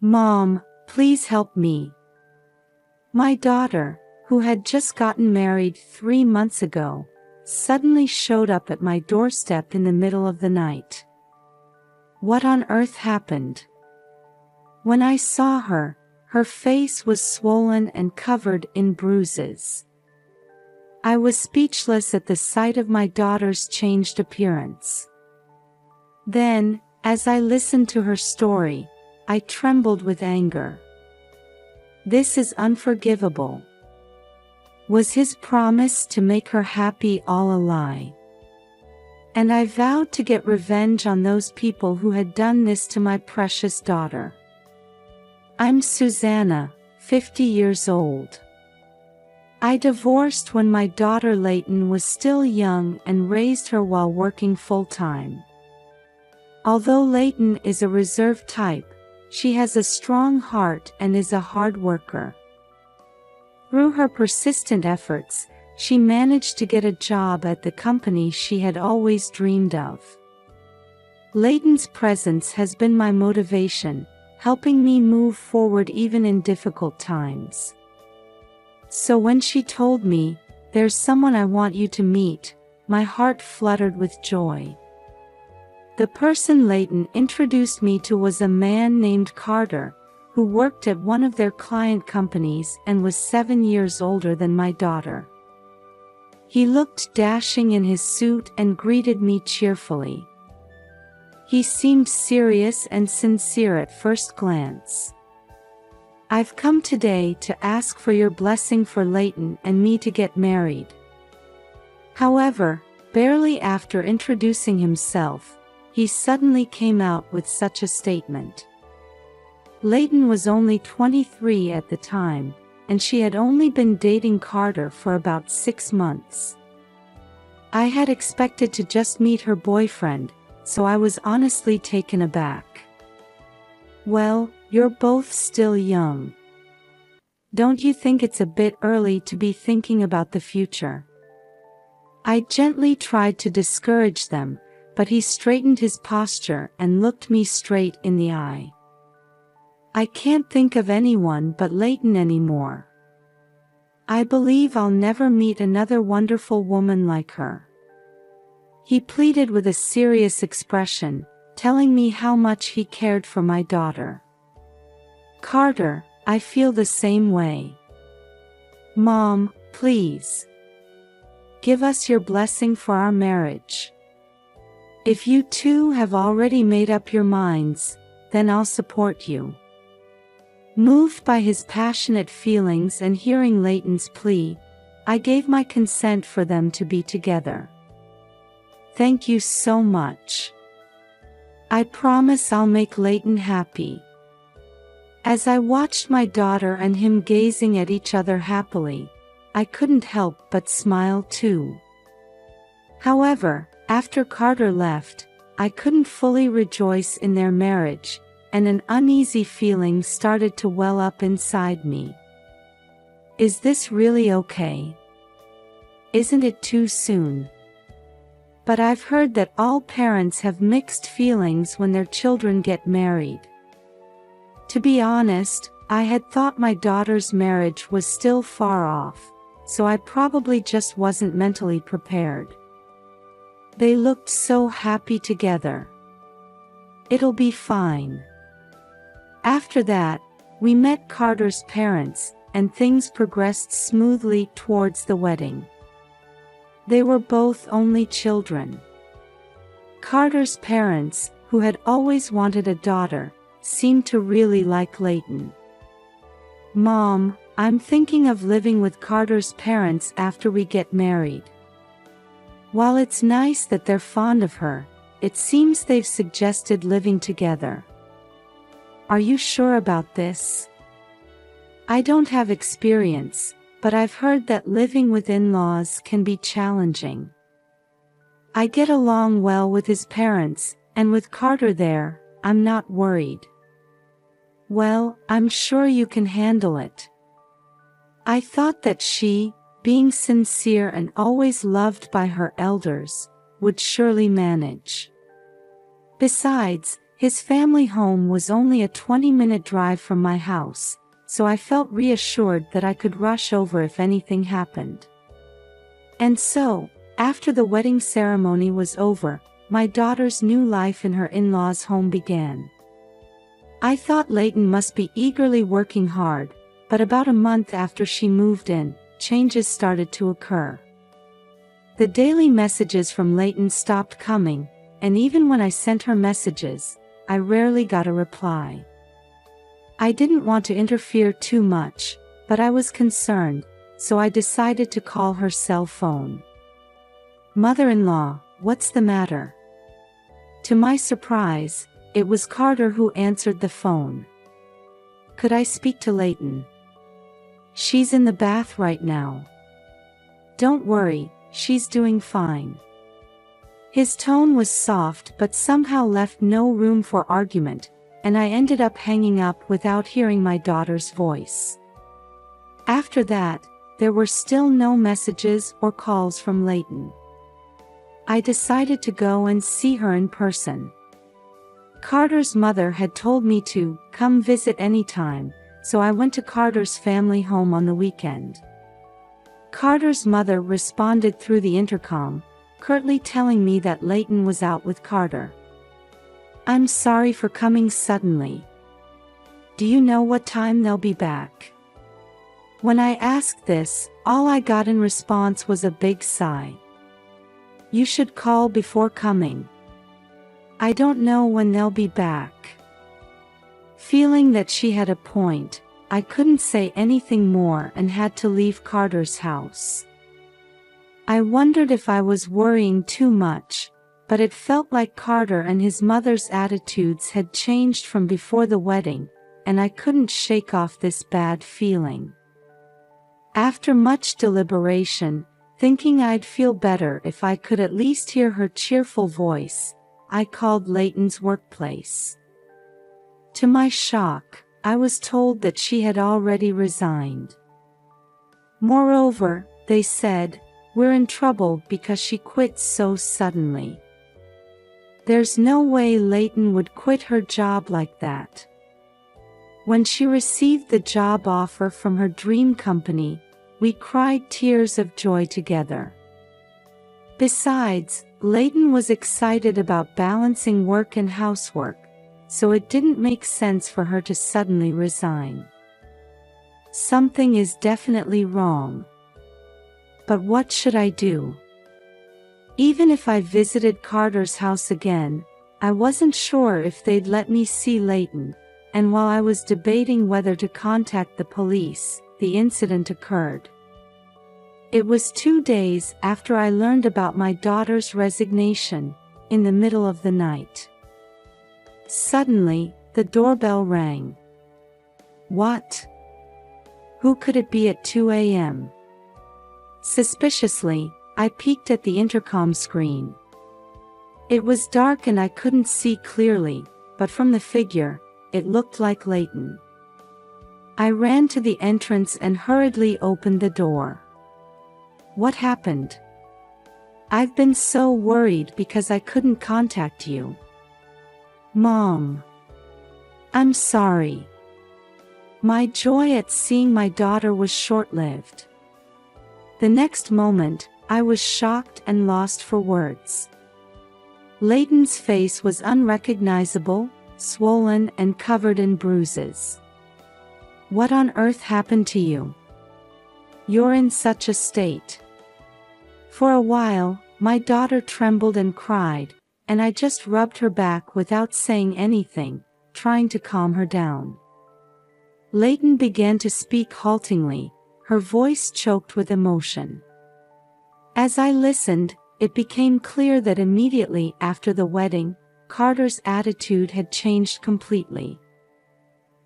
Mom, please help me. My daughter, who had just gotten married 3 months ago, suddenly showed up at my doorstep in the middle of the night. What on earth happened? When I saw her, her face was swollen and covered in bruises. I was speechless at the sight of my daughter's changed appearance. Then, as I listened to her story, I trembled with anger. This is unforgivable. Was his promise to make her happy all a lie? And I vowed to get revenge on those people who had done this to my precious daughter. I'm Susanna, 50 years old. I divorced when my daughter Layton was still young and raised her while working full-time. Although Layton is a reserved type, she has a strong heart and is a hard worker. Through her persistent efforts, she managed to get a job at the company she had always dreamed of. Layton's presence has been my motivation, helping me move forward even in difficult times. So when she told me, "There's someone I want you to meet," my heart fluttered with joy. The person Layton introduced me to was a man named Carter, who worked at one of their client companies and was 7 years older than my daughter. He looked dashing in his suit and greeted me cheerfully. He seemed serious and sincere at first glance. "I've come today to ask for your blessing for Layton and me to get married." However, barely after introducing himself, he suddenly came out with such a statement. Layton was only 23 at the time, and she had only been dating Carter for about 6 months. I had expected to just meet her boyfriend, so I was honestly taken aback. "Well, you're both still young. Don't you think it's a bit early to be thinking about the future?" I gently tried to discourage them, but he straightened his posture and looked me straight in the eye. "I can't think of anyone but Layton anymore. I believe I'll never meet another wonderful woman like her." He pleaded with a serious expression, telling me how much he cared for my daughter. "Carter, I feel the same way. Mom, please. Give us your blessing for our marriage. If you two have already made up your minds, then I'll support you." Moved by his passionate feelings and hearing Layton's plea, I gave my consent for them to be together. "Thank you so much. I promise I'll make Layton happy." As I watched my daughter and him gazing at each other happily, I couldn't help but smile too. However, after Carter left, I couldn't fully rejoice in their marriage, and an uneasy feeling started to well up inside me. Is this really okay? Isn't it too soon? But I've heard that all parents have mixed feelings when their children get married. To be honest, I had thought my daughter's marriage was still far off, so I probably just wasn't mentally prepared. They looked so happy together. It'll be fine. After that, we met Carter's parents, and things progressed smoothly towards the wedding. They were both only children. Carter's parents, who had always wanted a daughter, seemed to really like Layton. "Mom, I'm thinking of living with Carter's parents after we get married. While it's nice that they're fond of her, it seems they've suggested living together. Are you sure about this?" "I don't have experience, but I've heard that living with in-laws can be challenging. I get along well with his parents, and with Carter there, I'm not worried." "Well, I'm sure you can handle it." I thought that she, being sincere and always loved by her elders, would surely manage. Besides, His family home was only a 20-minute drive from my house, so I felt reassured that I could rush over if anything happened. And so, after the wedding ceremony was over, my daughter's new life in her in-laws' home began. I thought Leighton must be eagerly working hard, but about a month after she moved in, changes started to occur. The daily messages from Leighton stopped coming, and even when I sent her messages, I rarely got a reply. I didn't want to interfere too much, but I was concerned, so I decided to call her cell phone. "Mother-in-law, what's the matter?" To my surprise, it was Carter who answered the phone. "Could I speak to Leighton?" "She's in the bath right now." "Don't worry, she's doing fine." His tone was soft but somehow left no room for argument, and I ended up hanging up without hearing my daughter's voice. After that, there were still no messages or calls from Leighton. I decided to go and see her in person. Carter's mother had told me to come visit anytime, so I went to Carter's family home on the weekend. Carter's mother responded through the intercom, curtly telling me that Leighton was out with Carter. "I'm sorry for coming suddenly. Do you know what time they'll be back?" When I asked this, all I got in response was a big sigh. "You should call before coming. I don't know when they'll be back." Feeling that she had a point, I couldn't say anything more and had to leave Carter's house. I wondered if I was worrying too much, but it felt like Carter and his mother's attitudes had changed from before the wedding, and I couldn't shake off this bad feeling. After much deliberation, thinking I'd feel better if I could at least hear her cheerful voice, I called Leighton's workplace. To my shock, I was told that she had already resigned. Moreover, they said, "We're in trouble because she quit so suddenly." There's no way Leighton would quit her job like that. When she received the job offer from her dream company, we cried tears of joy together. Besides, Leighton was excited about balancing work and housework, so it didn't make sense for her to suddenly resign. Something is definitely wrong. But what should I do? Even if I visited Carter's house again, I wasn't sure if they'd let me see Leighton, and while I was debating whether to contact the police, the incident occurred. It was 2 days after I learned about my daughter's resignation, in the middle of the night. Suddenly, the doorbell rang. What? Who could it be at 2 a.m.? Suspiciously, I peeked at the intercom screen. It was dark and I couldn't see clearly, but from the figure, it looked like Leighton. I ran to the entrance and hurriedly opened the door. "What happened? I've been so worried because I couldn't contact you." "Mom. I'm sorry." My joy at seeing my daughter was short-lived. The next moment, I was shocked and lost for words. Leighton's face was unrecognizable, swollen and covered in bruises. "What on earth happened to you? You're in such a state." For a while, my daughter trembled and cried, and I just rubbed her back without saying anything, trying to calm her down. Leighton began to speak haltingly, her voice choked with emotion. As I listened, it became clear that immediately after the wedding, Carter's attitude had changed completely.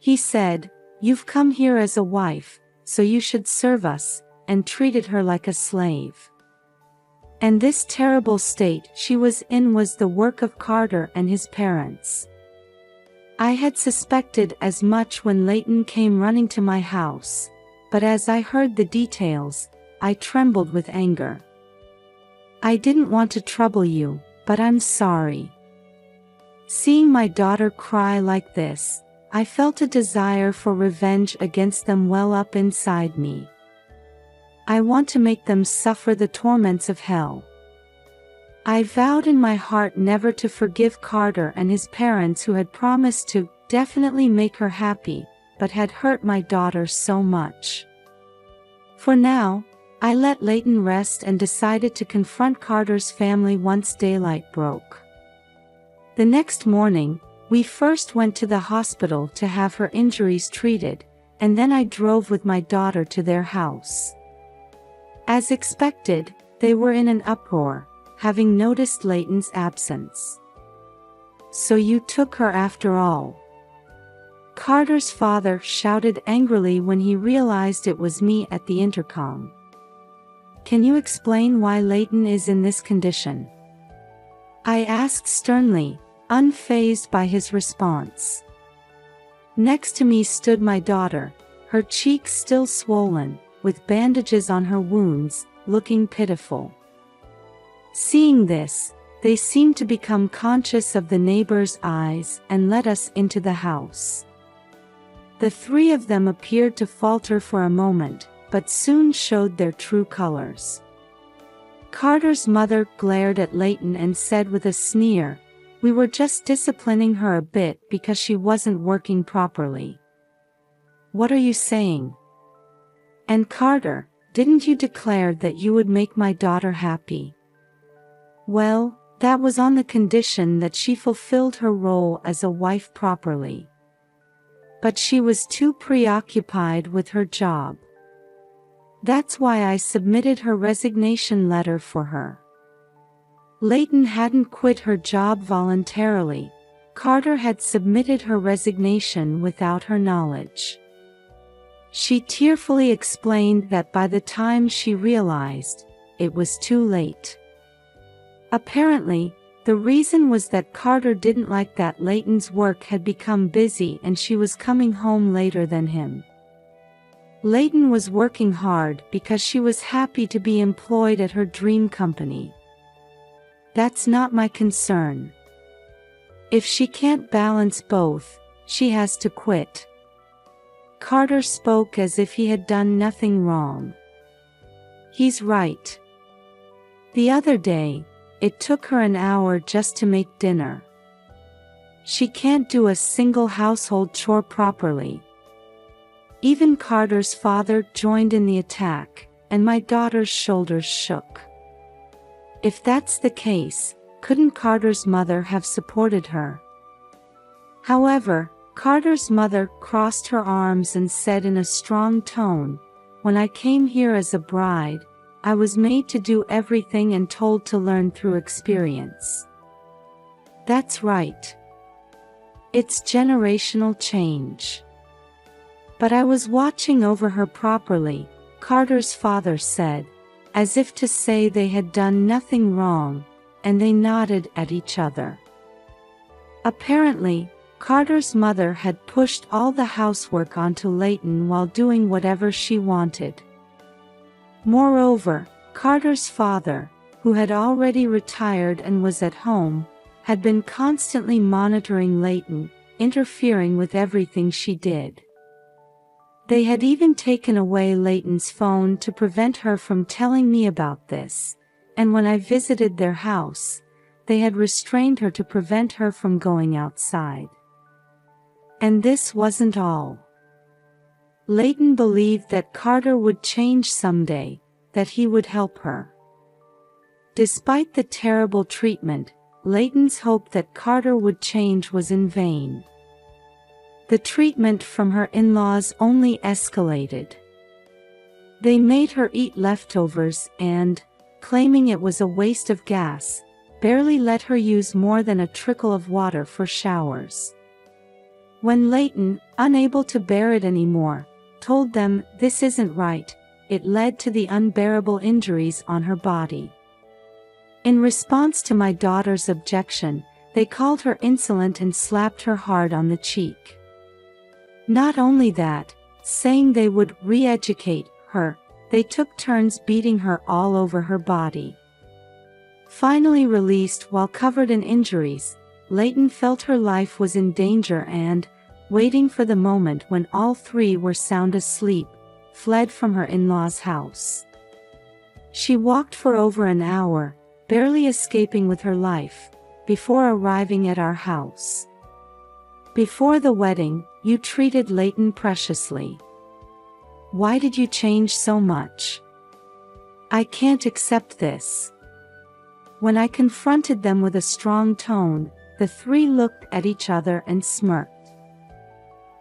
He said, "You've come here as a wife, so you should serve us," and treated her like a slave. And this terrible state she was in was the work of Carter and his parents. I had suspected as much when Leighton came running to my house, but as I heard the details, I trembled with anger. "I didn't want to trouble you, but I'm sorry." Seeing my daughter cry like this, I felt a desire for revenge against them well up inside me. I want to make them suffer the torments of hell. I vowed in my heart never to forgive Carter and his parents who had promised to definitely make her happy, but had hurt my daughter so much. For now, I let Leighton rest and decided to confront Carter's family once daylight broke. The next morning, we first went to the hospital to have her injuries treated, and then I drove with my daughter to their house. As expected, they were in an uproar, having noticed Leighton's absence. "So you took her after all?" Carter's father shouted angrily when he realized it was me at the intercom. "Can you explain why Leighton is in this condition?" I asked sternly, unfazed by his response. Next to me stood my daughter, her cheeks still swollen, with bandages on her wounds, looking pitiful. Seeing this, they seemed to become conscious of the neighbor's eyes and let us into the house. The three of them appeared to falter for a moment, but soon showed their true colors. Carter's mother glared at Leighton and said with a sneer, "We were just disciplining her a bit because she wasn't working properly." "What are you saying?" "And Carter, didn't you declare that you would make my daughter happy?" "Well, that was on the condition that she fulfilled her role as a wife properly. But she was too preoccupied with her job. That's why I submitted her resignation letter for her." Leighton hadn't quit her job voluntarily. Carter had submitted her resignation without her knowledge. She tearfully explained that by the time she realized, it was too late. Apparently, the reason was that Carter didn't like that Leighton's work had become busy and she was coming home later than him. Leighton was working hard because she was happy to be employed at her dream company. "That's not my concern. If she can't balance both, she has to quit." Carter spoke as if he had done nothing wrong. "He's right. The other day, it took her an hour just to make dinner. She can't do a single household chore properly." Even Carter's father joined in the attack, and my daughter's shoulders shook. If that's the case, couldn't Carter's mother have supported her? However, Carter's mother crossed her arms and said in a strong tone, "When I came here as a bride, I was made to do everything and told to learn through experience." That's right. It's generational change. "But I was watching over her properly," Carter's father said, as if to say they had done nothing wrong, and they nodded at each other. Apparently, Carter's mother had pushed all the housework onto Leighton while doing whatever she wanted. Moreover, Carter's father, who had already retired and was at home, had been constantly monitoring Leighton, interfering with everything she did. They had even taken away Leighton's phone to prevent her from telling me about this, and when I visited their house, they had restrained her to prevent her from going outside. And this wasn't all. Leighton believed that Carter would change someday, that he would help her. Despite the terrible treatment, Leighton's hope that Carter would change was in vain. The treatment from her in-laws only escalated. They made her eat leftovers and, claiming it was a waste of gas, barely let her use more than a trickle of water for showers. When Leighton, unable to bear it anymore, told them this isn't right, it led to the unbearable injuries on her body. In response to my daughter's objection, they called her insolent and slapped her hard on the cheek. Not only that, saying they would re-educate her, they took turns beating her all over her body. Finally released while covered in injuries, Leighton felt her life was in danger and, waiting for the moment when all three were sound asleep, fled from her in-laws' house. She walked for over an hour, barely escaping with her life, before arriving at our house. Before the wedding, you treated Leighton preciously. Why did you change so much? I can't accept this. When I confronted them with a strong tone, the three looked at each other and smirked.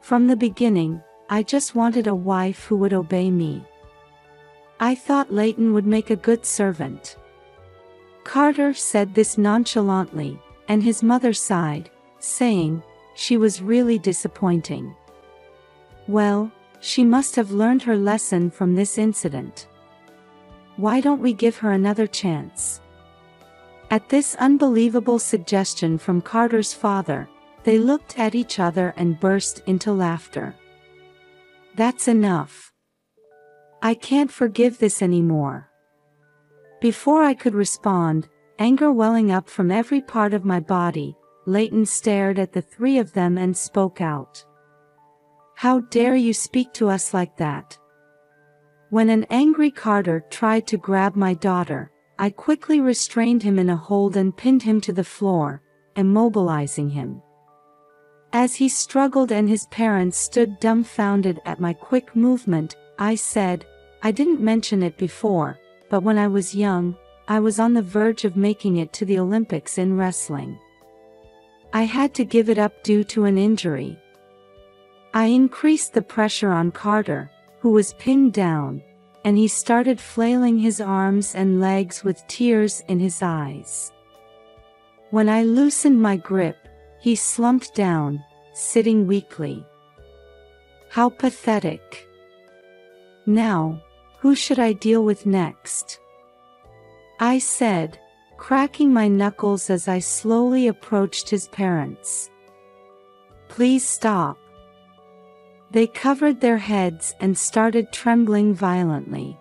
From the beginning, I just wanted a wife who would obey me. I thought Leighton would make a good servant. Carter said this nonchalantly, and his mother sighed, saying, she was really disappointing. Well, she must have learned her lesson from this incident. Why don't we give her another chance? At this unbelievable suggestion from Carter's father, they looked at each other and burst into laughter. That's enough. I can't forgive this anymore. Before I could respond, anger welling up from every part of my body, Leighton stared at the three of them and spoke out. How dare you speak to us like that? When an angry Carter tried to grab my daughter, I quickly restrained him in a hold and pinned him to the floor, immobilizing him. As he struggled and his parents stood dumbfounded at my quick movement, I said, I didn't mention it before, but when I was young, I was on the verge of making it to the Olympics in wrestling. I had to give it up due to an injury. I increased the pressure on Carter, who was pinned down, and he started flailing his arms and legs with tears in his eyes. When I loosened my grip, he slumped down, sitting weakly. How pathetic. Now, who should I deal with next? I said, cracking my knuckles as I slowly approached his parents. Please stop. They covered their heads and started trembling violently.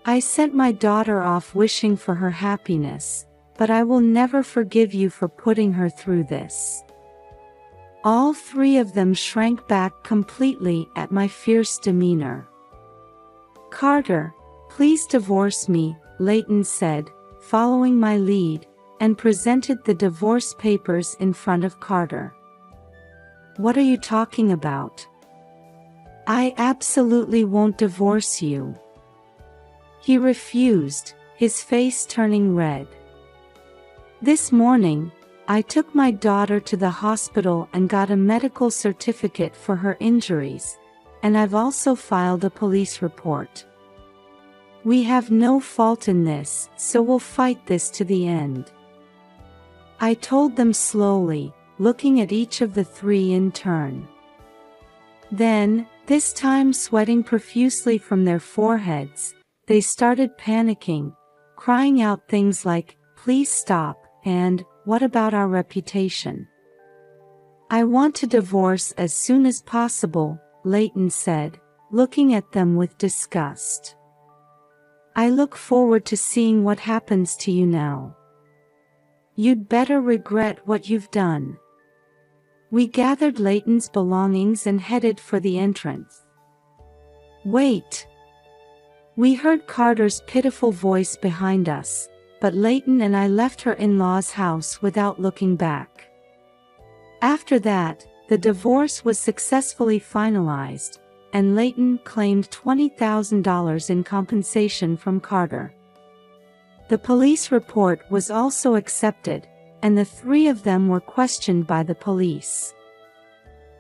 I sent my daughter off wishing for her happiness, but I will never forgive you for putting her through this. All three of them shrank back completely at my fierce demeanor. Carter, please divorce me, Leighton said, following my lead, and presented the divorce papers in front of Carter. What are you talking about? I absolutely won't divorce you. He refused, his face turning red. This morning, I took my daughter to the hospital and got a medical certificate for her injuries, and I've also filed a police report. We have no fault in this, so we'll fight this to the end. I told them slowly, looking at each of the three in turn. Then, this time sweating profusely from their foreheads, they started panicking, crying out things like, please stop, and, what about our reputation? I want to divorce as soon as possible, Leighton said, looking at them with disgust. I look forward to seeing what happens to you now. You'd better regret what you've done. We gathered Leighton's belongings and headed for the entrance. Wait! We heard Carter's pitiful voice behind us, but Leighton and I left her in-laws' house without looking back. After that, the divorce was successfully finalized, and Leighton claimed $20,000 in compensation from Carter. The police report was also accepted, and the three of them were questioned by the police.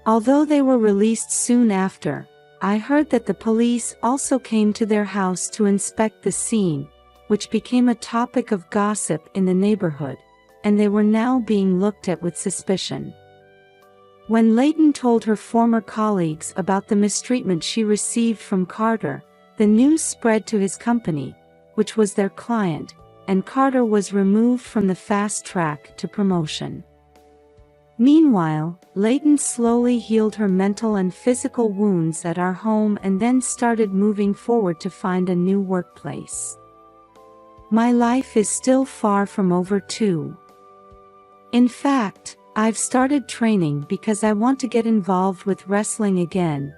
Although they were released soon after, I heard that the police also came to their house to inspect the scene, which became a topic of gossip in the neighborhood, and they were now being looked at with suspicion. When Leighton told her former colleagues about the mistreatment she received from Carter, the news spread to his company, which was their client, and Carter was removed from the fast track to promotion. Meanwhile, Leighton slowly healed her mental and physical wounds at our home and then started moving forward to find a new workplace. My life is still far from over too. In fact, I've started training because I want to get involved with wrestling again,